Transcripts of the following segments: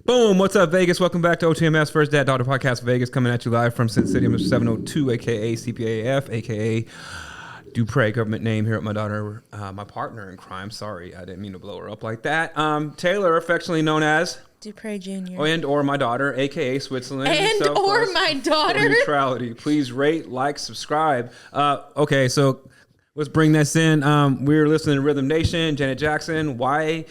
Boom! What's up, Vegas? Welcome back to OTMS First Dad Daughter Podcast Vegas, coming at you live from Sin City, Mr. 702, aka CPAF, aka Dupre, government name here at my daughter, my partner in crime. Sorry, I didn't mean to blow her up like that. Taylor, affectionately known as Dupre Jr. and or my daughter, aka Switzerland. And or my daughter. Neutrality. Please rate, like, subscribe. Okay, so let's bring this in. We're listening to Rhythm Nation, Janet Jackson. Why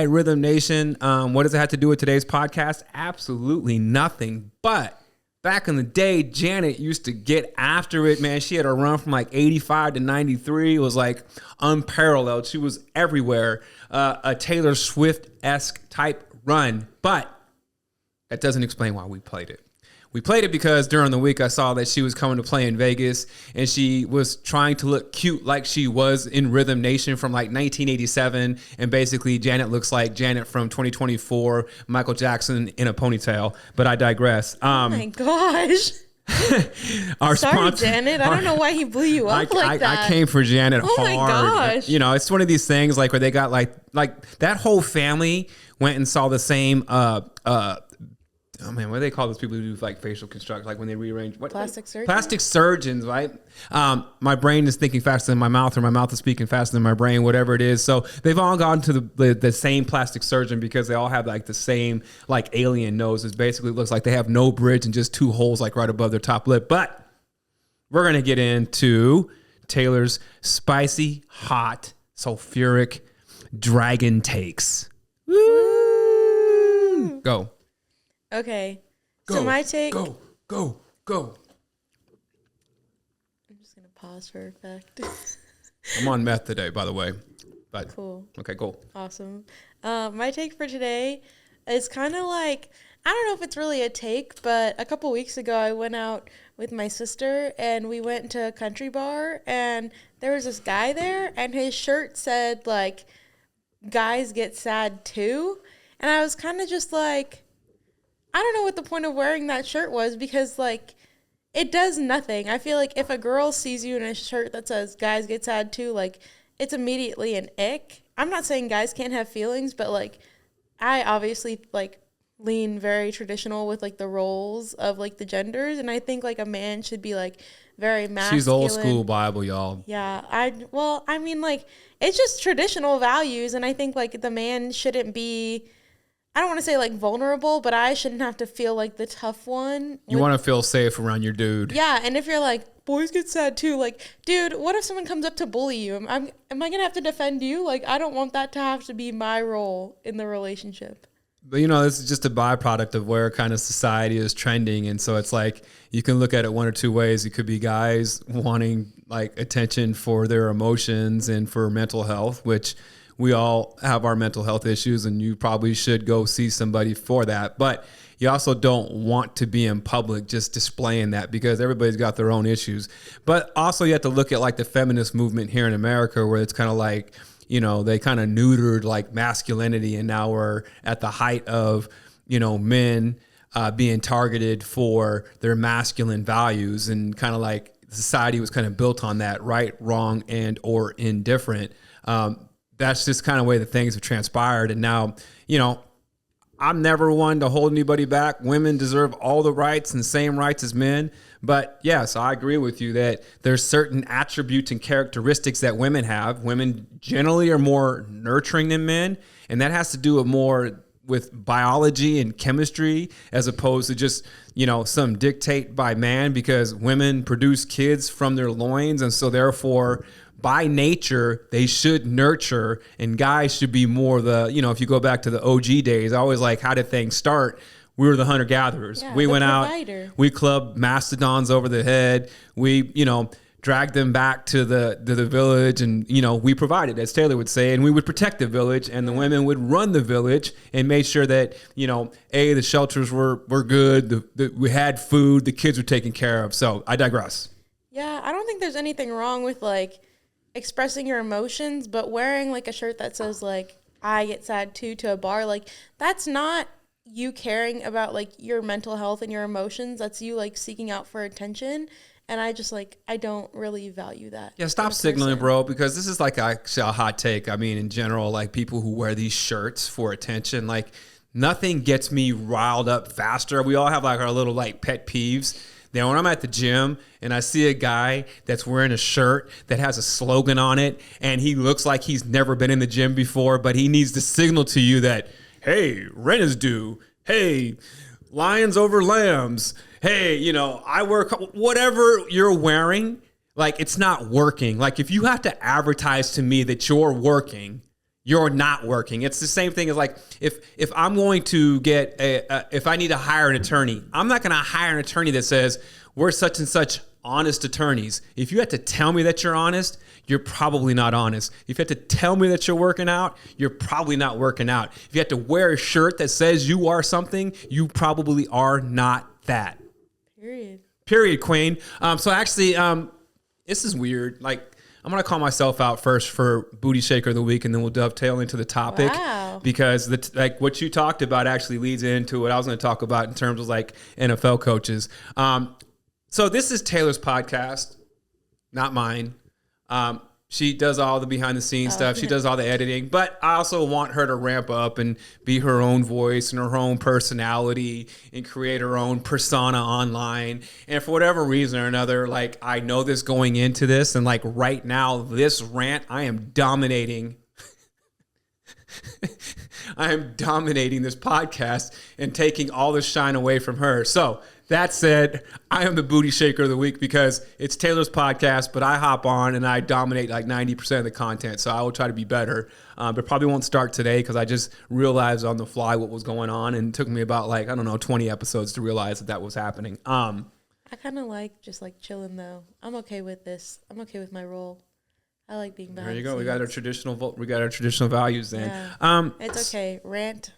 Rhythm Nation? What does it have to do with today's podcast? Absolutely nothing. But back in the day, Janet used to get after it, man. She had a run from like 85 to 93. It was like unparalleled. She was everywhere. A Taylor Swift-esque type run. But that doesn't explain why we played it. We played it because during the week I saw that she was coming to play in Vegas and she was trying to look cute like she was in Rhythm Nation from like 1987. And basically Janet looks like Janet from 2024, Michael Jackson in a ponytail. But I digress. Oh my gosh. Sorry, Janet. I don't know why he blew you up like that. I came for Janet hard. Oh my gosh. You know, it's one of these things like where they got like that whole family went and saw the same oh man, what do they call those people who do like facial construct, like when they rearrange? What? Plastic surgeons? Plastic surgeons, right? My brain is thinking faster than my mouth, or my mouth is speaking faster than my brain, whatever it is. So they've all gone to the same plastic surgeon because they all have like the same like alien noses. Basically, it looks like they have no bridge and just two holes like right above their top lip. But we're gonna get into Taylor's spicy, hot, sulfuric dragon takes. Woo! Go. Okay. Go, so my take. Go. I'm just going to pause for effect. I'm on meth today, by the way. But, cool. Okay, cool. Awesome. My take for today is kind of like, I don't know if it's really a take, but a couple weeks ago I went out with my sister and we went to a country bar and there was this guy there and his shirt said like, guys get sad too. And I was kind of just like, I don't know what the point of wearing that shirt was because, like, it does nothing. I feel like if a girl sees you in a shirt that says guys get sad too, like, it's immediately an ick. I'm not saying guys can't have feelings, but, like, I obviously, like, lean very traditional with, like, the roles of, like, the genders. And I think, like, a man should be, like, very masculine. She's old school Bible, y'all. Yeah. I mean, like, it's just traditional values. And I think, like, the man shouldn't be... I don't want to say like vulnerable, but I shouldn't have to feel like the tough one. You want to feel safe around your dude. Yeah, and if you're like, boys get sad too, like, dude, what if someone comes up to bully you? Am I going to have to defend you? Like, I don't want that to have to be my role in the relationship. But, you know, this is just a byproduct of where kind of society is trending. And so it's like you can look at it one or two ways. It could be guys wanting like attention for their emotions and for mental health, which we all have our mental health issues and you probably should go see somebody for that. But you also don't want to be in public just displaying that because everybody's got their own issues. But also you have to look at like the feminist movement here in America where it's kind of like, you know, they kind of neutered like masculinity and now we're at the height of, you know, men being targeted for their masculine values and kind of like society was kind of built on that, right, wrong, and or indifferent. That's just kind of the way that things have transpired. And now, you know, I'm never one to hold anybody back. Women deserve all the rights and same rights as men. But yes, I agree with you that there's certain attributes and characteristics that women have. Women generally are more nurturing than men. And that has to do with more with biology and chemistry as opposed to just, you know, some dictate by man because women produce kids from their loins. And so therefore, by nature, they should nurture and guys should be more the, you know, if you go back to the OG days, I always like, how did things start? We were the hunter-gatherers. Yeah, we went provider. out, we clubbed mastodons over the head. We, you know, dragged them back to the village and, you know, we provided, as Taylor would say, and we would protect the village and the women would run the village and made sure that, you know, the shelters were good, we had food, the kids were taken care of. So I digress. Yeah, I don't think there's anything wrong with like expressing your emotions, but wearing like a shirt that says like I get sad too to a bar, like that's not you caring about like your mental health and your emotions. That's you like seeking out for attention. And I just like, I don't really value that. Yeah, stop signaling, bro, because this is like a hot take. I mean, in general, like people who wear these shirts for attention, like nothing gets me riled up faster. We all have like our little like pet peeves. Now, when I'm at the gym and I see a guy that's wearing a shirt that has a slogan on it and he looks like he's never been in the gym before, but he needs to signal to you that, hey, rent is due. Hey, lions over lambs. Hey, you know, I work, whatever you're wearing, like it's not working. Like if you have to advertise to me that you're working, you're not working. It's the same thing as like if I'm going to get if I need to hire an attorney, I'm not going to hire an attorney that says we're such and such honest attorneys. If you have to tell me that you're honest, you're probably not honest. If you have to tell me that you're working out, you're probably not working out. If you have to wear a shirt that says you are something, you probably are not that. Period, Queen. So actually, this is weird. Like, I'm going to call myself out first for Booty Shaker of the Week, and then we'll dovetail into the topic. Wow. Because like what you talked about actually leads into what I was going to talk about in terms of like NFL coaches. So this is Taylor's podcast, not mine. She does all the behind the scenes stuff. She does all the editing, but I also want her to ramp up and be her own voice and her own personality and create her own persona online. And for whatever reason or another, like I know this going into this, and like right now, this rant, I am dominating. I am dominating this podcast and taking all the shine away from her. So that said, I am the Booty Shaker of the Week because it's Taylor's podcast, but I hop on and I dominate like 90% of the content. So I will try to be better, but probably won't start today because I just realized on the fly what was going on, and it took me about like, I don't know, 20 episodes to realize that was happening. I kind of like just like chilling though. I'm okay with this. I'm okay with my role. I like being behind. There you go. We got our traditional values then. Yeah. It's okay. Rant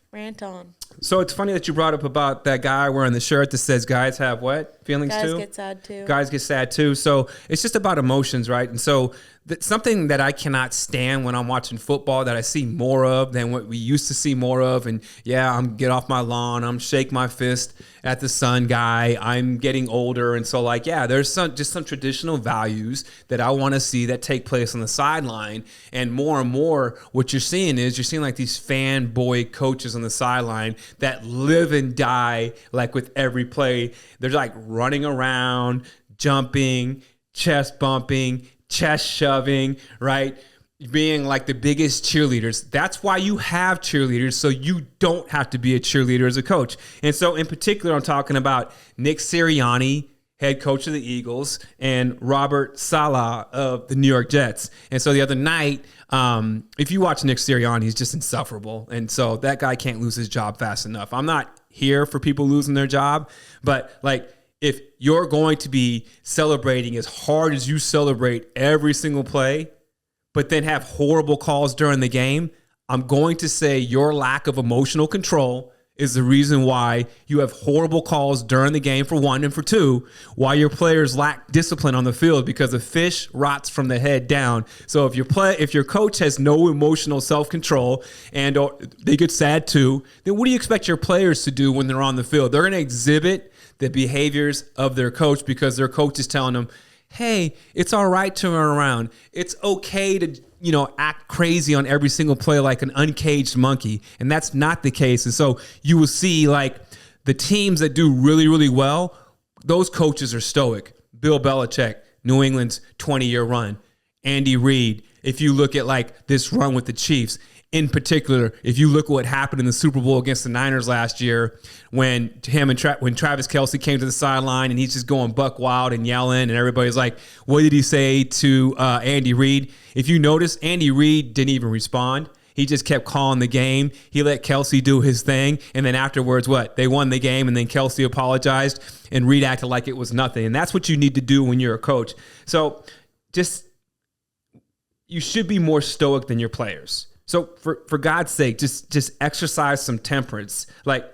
on. So it's funny that you brought up about that guy wearing the shirt that says guys have what? Feelings too? Guys get sad too. Guys get sad too. So it's just about emotions, right? And so something that I cannot stand when I'm watching football that I see more of than what we used to see more of. And yeah, I'm get off my lawn. I'm shake my fist at the sun guy. I'm getting older. And so like, yeah, there's some traditional values that I want to see that take place on the sideline. And more, what you're seeing like these fanboy coaches on the sideline that live and die like with every play. They're like running around, jumping, chest bumping, chest shoving, right? Being like the biggest cheerleaders. That's why you have cheerleaders, so you don't have to be a cheerleader as a coach. And so in particular, I'm talking about Nick Sirianni, head coach of the Eagles, and Robert Saleh of the New York Jets. And so the other night, if you watch Nick Sirianni, he's just insufferable. And so that guy can't lose his job fast enough. I'm not here for people losing their job, but like, if you're going to be celebrating as hard as you celebrate every single play, but then have horrible calls during the game, I'm going to say your lack of emotional control is the reason why you have horrible calls during the game, for one, and for two, why your players lack discipline on the field, because the fish rots from the head down. So if your coach has no emotional self-control and or they get sad too, then what do you expect your players to do when they're on the field? They're going to exhibit the behaviors of their coach because their coach is telling them, hey, it's all right to run around. It's okay to, act crazy on every single play like an uncaged monkey. And that's not the case. And so you will see like the teams that do really, really well, those coaches are stoic. Bill Belichick, New England's 20-year run. Andy Reid, if you look at like this run with the Chiefs, in particular, if you look at what happened in the Super Bowl against the Niners last year, when Travis Kelce came to the sideline and he's just going buck wild and yelling, and everybody's like, what did he say to Andy Reid? If you notice, Andy Reid didn't even respond. He just kept calling the game. He let Kelce do his thing. And then afterwards, they won the game, and then Kelce apologized and Reid acted like it was nothing. And that's what you need to do when you're a coach. So you should be more stoic than your players. So for God's sake, just exercise some temperance. Like,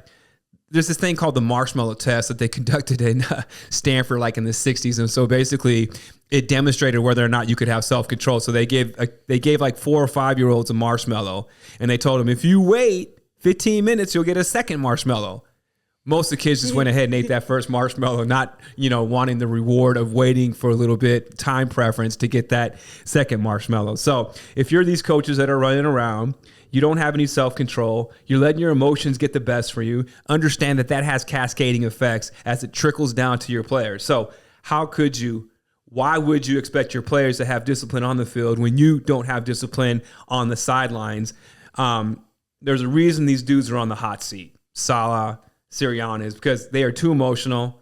there's this thing called the marshmallow test that they conducted in Stanford, like in the 60s. And so basically it demonstrated whether or not you could have self-control. So they gave like 4 or 5-year-olds a marshmallow, and they told them, if you wait 15 minutes, you'll get a second marshmallow. Most of the kids just went ahead and ate that first marshmallow, not, wanting the reward of waiting for a little bit, time preference to get that second marshmallow. So if you're these coaches that are running around, you don't have any self-control, you're letting your emotions get the best for you, understand that has cascading effects as it trickles down to your players. So why would you expect your players to have discipline on the field when you don't have discipline on the sidelines? There's a reason these dudes are on the hot seat. Salah, Sirianni, is because they are too emotional.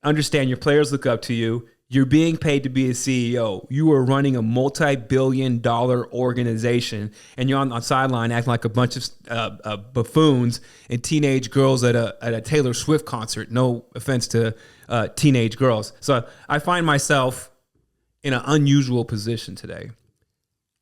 Understand your players look up to you. You're being paid to be a CEO. You are running a multi-billion-dollar organization, and you're on the sideline acting like a bunch of buffoons and teenage girls at a Taylor Swift concert. No offense to teenage girls. So I find myself in an unusual position today.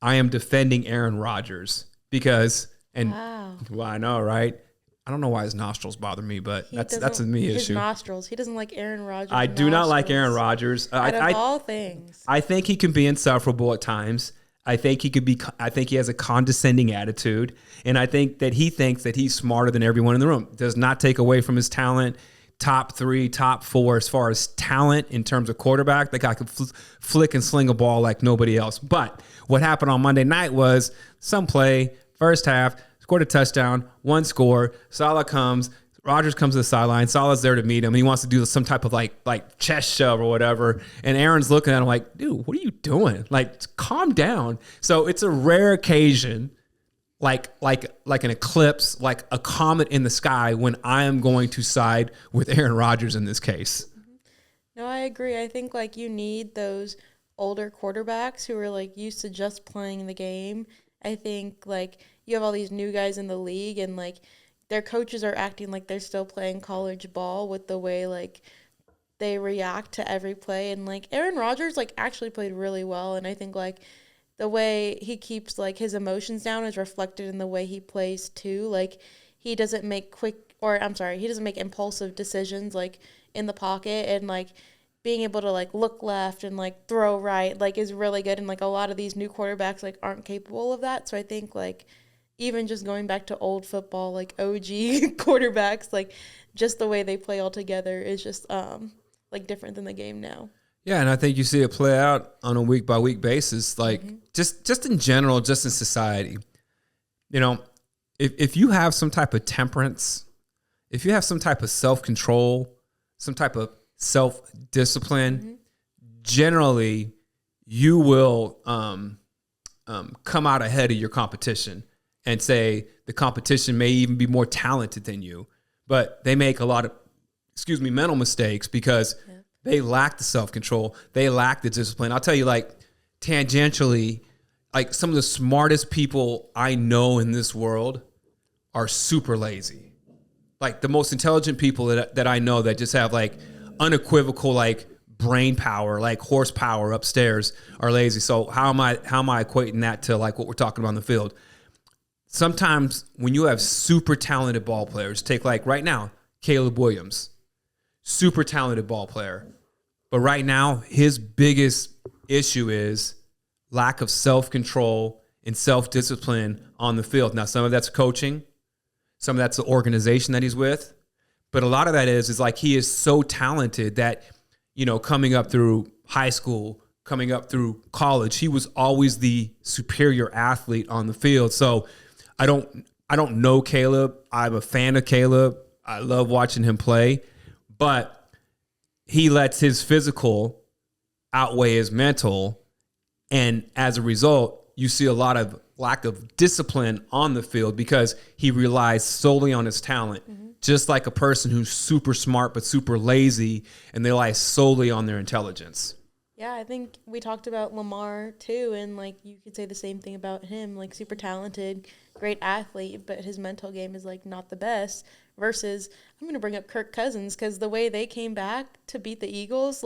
I am defending Aaron Rodgers because, wow. Well, I know, right? I don't know why his nostrils bother me, but that's a me issue. His nostrils. He doesn't like Aaron Rodgers. I do not like Aaron Rodgers. Out of all things. I think he can be insufferable at times. I think he has a condescending attitude, and I think that he thinks that he's smarter than everyone in the room. Does not take away from his talent. Top 3, top 4 as far as talent in terms of quarterback. The guy could flick and sling a ball like nobody else. But what happened on Monday night was some play, first half, scored a touchdown, one score. Salah comes. Rodgers comes to the sideline. Salah's there to meet him. He wants to do some type of like chest shove or whatever. And Aaron's looking at him like, dude, what are you doing? Like, calm down. So it's a rare occasion, like an eclipse, like a comet in the sky, when I am going to side with Aaron Rodgers in this case. No, I agree. I think you need those older quarterbacks who are used to just playing the game. I think you have all these new guys in the league, and their coaches are acting like they're still playing college ball with the way they react to every play. And Aaron Rodgers actually played really well, and I think the way he keeps his emotions down is reflected in the way he plays too. He doesn't make he doesn't make impulsive decisions in the pocket, and being able to look left and throw right is really good. And a lot of these new quarterbacks aren't capable of that. So I think even just going back to old football, OG quarterbacks, just the way they play all together is just different than the game now. Yeah, and I think you see it play out on a week-by-week basis, just in general, just in society. If you have some type of temperance, if you have some type of self-control, some type of self-discipline, generally you will come out ahead of your competition and say the competition may even be more talented than you, but they make a lot of, mental mistakes because they lack the self-control. They lack the discipline. I'll tell you, tangentially, some of the smartest people I know in this world are super lazy. The most intelligent people that I know that just have unequivocal brain power, horsepower upstairs, are lazy. So how am I equating that to what we're talking about on the field? Sometimes when you have super talented ball players, take right now, Caleb Williams, super talented ball player. But right now, his biggest issue is lack of self-control and self-discipline on the field. Now, some of that's coaching, some of that's the organization that he's with, but a lot of that is he is so talented that, coming up through high school, coming up through college, he was always the superior athlete on the field. So I don't know Caleb. I'm a fan of Caleb. I love watching him play, but he lets his physical outweigh his mental. And as a result, you see a lot of lack of discipline on the field because he relies solely on his talent, just like a person who's super smart but super lazy, and they rely solely on their intelligence. Yeah, I think we talked about Lamar too, and you could say the same thing about him, super talented, great athlete, but his mental game is not the best. Versus, I'm going to bring up Kirk Cousins because the way they came back to beat the Eagles,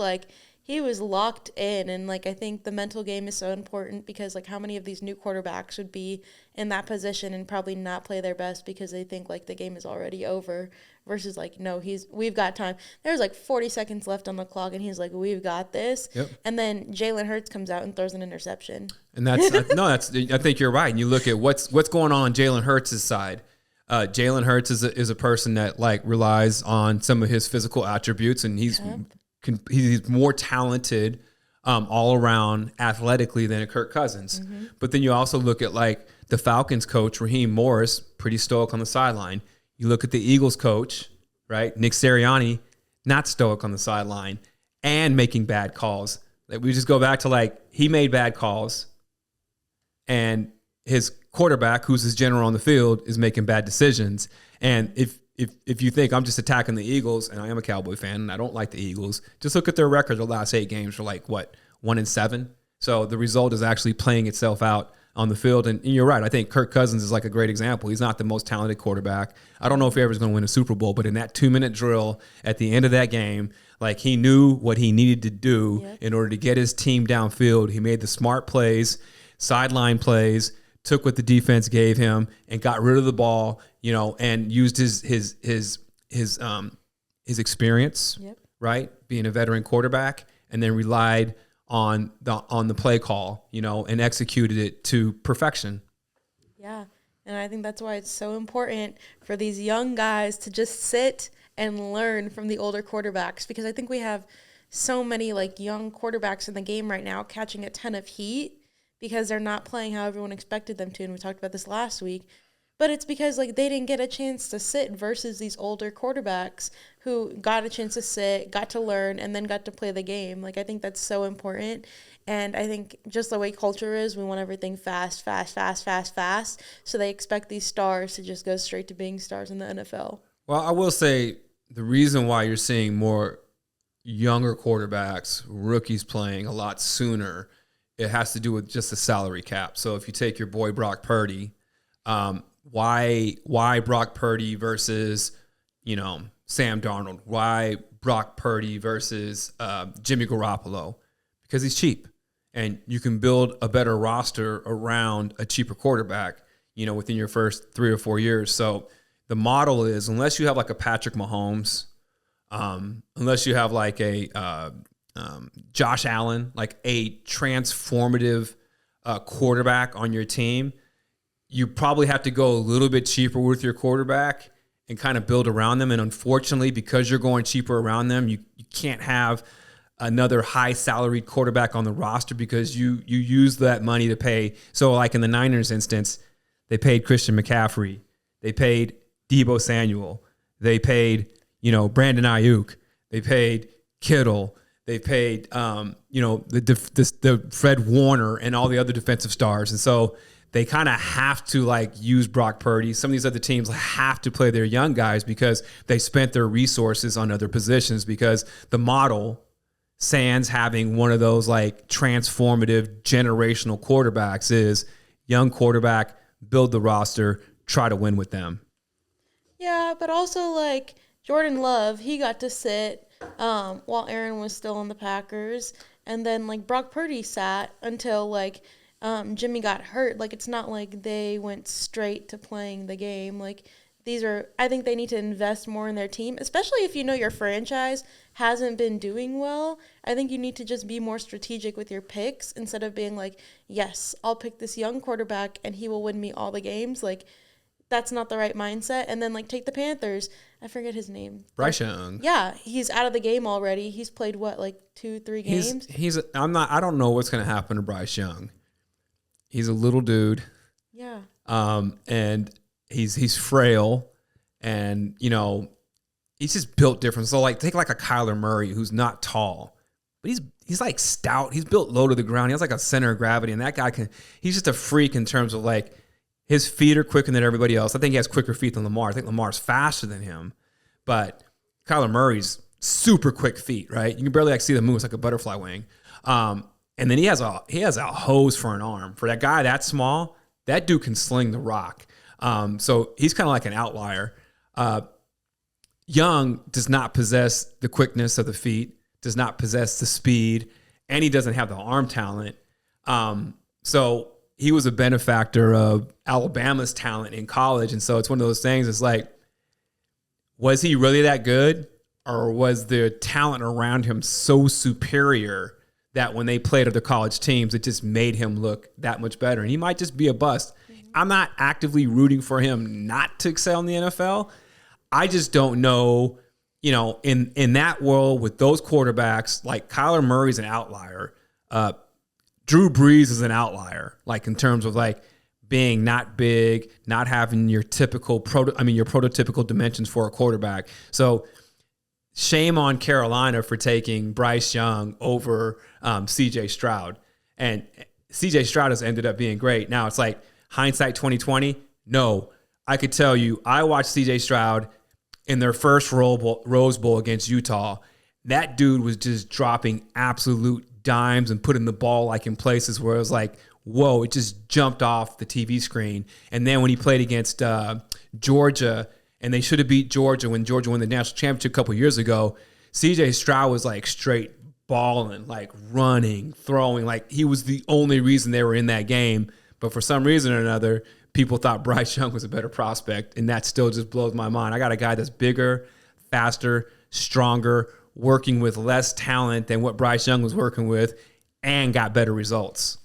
he was locked in. And, I think the mental game is so important because, how many of these new quarterbacks would be in that position and probably not play their best because they think, the game is already over versus, no, we've got time. There's, 40 seconds left on the clock, and he's like, we've got this. Yep. And then Jalen Hurts comes out and throws an interception. And I think you're right. And you look at what's going on Jalen Hurts' side. Jalen Hurts is a person that like relies on some of his physical attributes, and he's more talented all around athletically than a Kirk Cousins. Mm-hmm. But then you also look at like the Falcons coach, Raheem Morris, pretty stoic on the sideline. You look at the Eagles coach, right? Nick Sirianni, not stoic on the sideline and making bad calls. Like we just go back to like he made bad calls, and his quarterback, who's his general on the field, is making bad decisions. And if you think I'm just attacking the Eagles, and I am a Cowboy fan and I don't like the Eagles, just look at their record the last 8 games for like what, 1-7. So the result is actually playing itself out on the field. And you're right. I think Kirk Cousins is like a great example. He's not the most talented quarterback. I don't know if he ever is going to win a Super Bowl, but in that 2-minute drill at the end of that game, like he knew what he needed to do in order to get his team downfield. He made the smart plays, sideline plays, took what the defense gave him and got rid of the ball, and used his experience, right? Being a veteran quarterback, and then relied on the play call, and executed it to perfection. Yeah. And I think that's why it's so important for these young guys to just sit and learn from the older quarterbacks, because I think we have so many like young quarterbacks in the game right now catching a ton of heat because they're not playing how everyone expected them to. And we talked about this last week. But it's because like they didn't get a chance to sit versus these older quarterbacks who got a chance to sit, got to learn, and then got to play the game. Like I think that's so important. And I think just the way culture is, we want everything fast. So they expect these stars to just go straight to being stars in the NFL. Well, I will say the reason why you're seeing more younger quarterbacks, rookies playing a lot sooner, it has to do with just the salary cap. So if you take your boy Brock Purdy, why Brock Purdy versus, Sam Darnold? Why Brock Purdy versus Jimmy Garoppolo? Because he's cheap, and you can build a better roster around a cheaper quarterback, within your first 3 or 4 years. So the model is, unless you have like a Patrick Mahomes, unless you have like a Josh Allen, like a transformative quarterback on your team, you probably have to go a little bit cheaper with your quarterback and kind of build around them. And unfortunately, because you're going cheaper around them, you can't have another high salaried quarterback on the roster because you use that money to pay. So like in the Niners instance, they paid Christian McCaffrey. They paid Deebo Samuel. They paid, Brandon Ayuk. They paid Kittle. They paid, the Fred Warner and all the other defensive stars. And so they kind of have to like use Brock Purdy. Some of these other teams have to play their young guys because they spent their resources on other positions, because the model, sans having one of those like transformative generational quarterbacks, is young quarterback, build the roster, try to win with them. Yeah, but also like Jordan Love, he got to sit while Aaron was still on the Packers. And then like Brock Purdy sat until like Jimmy got hurt. Like it's not like they went straight to playing the game. Like I think they need to invest more in their team, especially if your franchise hasn't been doing well. I think you need to just be more strategic with your picks instead of being like, yes, I'll pick this young quarterback and he will win me all the games. Like that's not the right mindset. And then like take the Panthers. I forget his name. Bryce Young. Yeah, he's out of the game already. He's played what, like 2-3 games? I don't know what's going to happen to Bryce Young. He's a little dude. Yeah. And he's frail, and he's just built different. So like take like a Kyler Murray who's not tall, but he's like stout. He's built low to the ground. He has like a center of gravity, and that guy he's just a freak in terms of like his feet are quicker than everybody else. I think he has quicker feet than Lamar. I think Lamar's faster than him, but Kyler Murray's super quick feet, right? You can barely like see the move. It's like a butterfly wing. And then he has a hose for an arm. For that guy that small, that dude can sling the rock. So he's kind of like an outlier. Young does not possess the quickness of the feet, does not possess the speed, and he doesn't have the arm talent. So he was a benefactor of Alabama's talent in college. And so it's one of those things, it's like, was he really that good? Or was the talent around him so superior that when they played other college teams, it just made him look that much better? And he might just be a bust. Mm-hmm. I'm not actively rooting for him not to excel in the NFL. I just don't know, in that world with those quarterbacks, like Kyler Murray's an outlier. Drew Brees is an outlier, like in terms of like being not big, not having your typical your prototypical dimensions for a quarterback. So shame on Carolina for taking Bryce Young over CJ Stroud. And CJ Stroud has ended up being great. Now it's like hindsight 2020. No, I could tell you, I watched CJ Stroud in their first Rose Bowl against Utah. That dude was just dropping absolute dimes and putting the ball like in places where it was like, whoa, it just jumped off the TV screen. And then when he played against Georgia, and they should have beat Georgia when Georgia won the national championship a couple years ago, CJ Stroud was like straight balling, like running, throwing. Like he was the only reason they were in that game. But for some reason or another, people thought Bryce Young was a better prospect. And that still just blows my mind. I got a guy that's bigger, faster, stronger, working with less talent than what Bryce Young was working with, and got better results.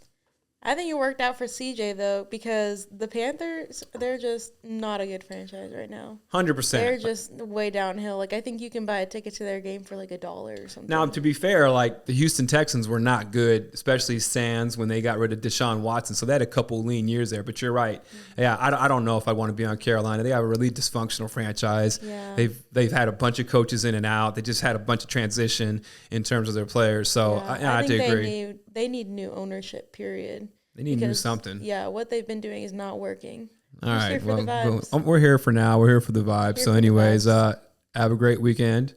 I think it worked out for CJ, though, because the Panthers, they're just not a good franchise right now. 100%. They're just way downhill. Like, I think you can buy a ticket to their game for like $1 or something. Now, to be fair, like the Houston Texans were not good, especially Sands when they got rid of Deshaun Watson. So they had a couple lean years there. But you're right. Mm-hmm. Yeah, I don't know if I want to be on Carolina. They have a really dysfunctional franchise. Yeah. They've had a bunch of coaches in and out. They just had a bunch of transition in terms of their players. So I think I agree. They need new ownership, period. They need to do something. Yeah, what they've been doing is not working. All right. Well, we're here for now. We're here for the vibes. So anyways, have a great weekend.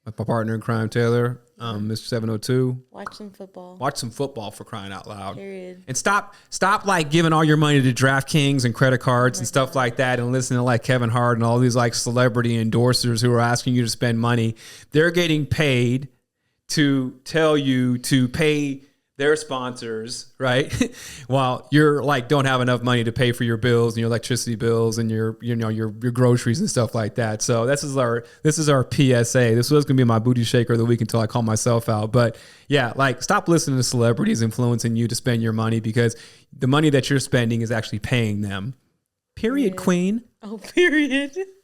My partner in crime, Taylor, Mr. 702. Watch some football. Watch some football, for crying out loud. Period. And stop like giving all your money to DraftKings and credit cards and stuff like that, and listening to like Kevin Hart and all these like celebrity endorsers who are asking you to spend money. They're getting paid to tell you to pay their sponsors, right? While you're like don't have enough money to pay for your bills and your electricity bills and your groceries and stuff like that. So this is our PSA. This was gonna be my booty shaker of the week until I call myself out. But yeah, like stop listening to celebrities influencing you to spend your money, because the money that you're spending is actually paying them. Period, Queen. Oh, period.